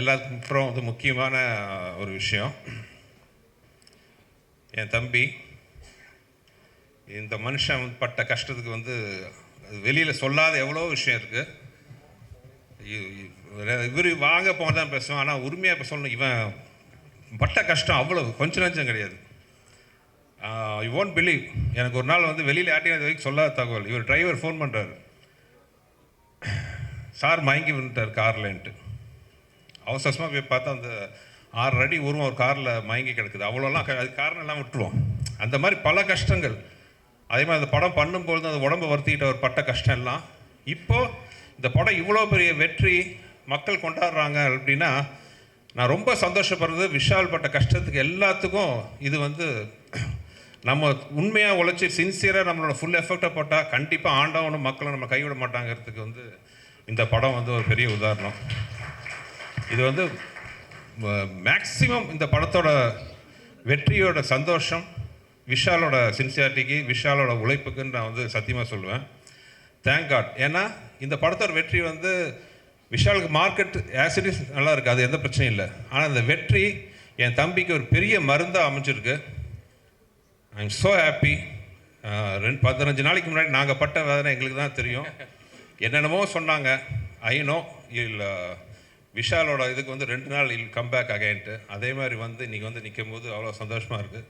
எல்லாத்துக்கும் அப்புறம் வந்து முக்கியமான ஒரு விஷயம், என் தம்பி இந்த மனுஷன் பட்ட கஷ்டத்துக்கு வந்து வெளியில் சொல்லாத எவ்வளோ விஷயம் இருக்குது. இவர் வாங்க போக தான் பேசுவோம், ஆனால் உரிமையாக இப்போ சொல்லணும். இவன் பட்ட கஷ்டம் அவ்வளோ கொஞ்சம் நஞ்சம் கிடையாது. யூ ஓன்ட் பிலீவ், எனக்கு ஒரு நாள் வந்து வெளியில் யார்ட்டையும் இது வரைக்கும் சொல்லாத தகவல். இவர் டிரைவர் ஃபோன் பண்ணுறாரு, சார் மயங்கி வந்துட்டார் கார்லன்ட்டு. அவசரமாக போய் பார்த்தா அந்த 6 அடி உருவம் ஒரு காரில் மயங்கி கிடக்குது. அவ்வளோலாம் அது காரணம் எல்லாம் விட்டுருவோம். அந்த மாதிரி பல கஷ்டங்கள். அதே மாதிரி அந்த படம் பண்ணும்பொழுது அந்த உடம்பை வருத்திக்கிட்ட ஒரு பட்ட கஷ்டம் எல்லாம் இப்போது இந்த படம் இவ்வளோ பெரிய வெற்றி மக்கள் கொண்டாடுறாங்க அப்படின்னா நான் ரொம்ப சந்தோஷப்படுறது. விஷால் பட்ட கஷ்டத்துக்கு எல்லாத்துக்கும் இது வந்து நம்ம உண்மையாக உழைச்சி சின்சியராக நம்மளோட ஃபுல் எஃபெக்டை போட்டால் கண்டிப்பாக ஆண்டவனும் மக்களும் நம்ம கைவிட மாட்டாங்கிறதுக்கு வந்து இந்த படம் வந்து ஒரு பெரிய உதாரணம். இது வந்து மேக்சிமம் இந்த படத்தோட வெற்றியோட சந்தோஷம் விஷாலோட சின்சியாரிட்டிக்கு, விஷாலோட உழைப்புக்குன்னு நான் வந்து சத்தியமாக சொல்லுவேன். Thank God. ஏன்னா இந்த படத்தோட வெற்றி வந்து விஷாலுக்கு மார்க்கெட் ஆசிடிஸ் நல்லா இருக்குது, அது எந்த பிரச்சனையும் இல்லை. ஆனால் இந்த வெற்றி என் தம்பிக்கு ஒரு பெரிய மருந்தாக அமைஞ்சிருக்கு. I am so happy. 15 நாளைக்கு முன்னாடி நாங்கள் பட்ட வேதனை எங்களுக்கு தான் தெரியும். என்னென்னமோ சொன்னாங்க. ஐ நோ இல்லை விஷாலோட இதுக்கு வந்து 2 நாள் கம் பேக் அகைன்ட்டு. அதே மாதிரி வந்து இன்றைக்கி வந்து நிற்கும் போது அவ்வளோ சந்தோஷமாக இருக்குது.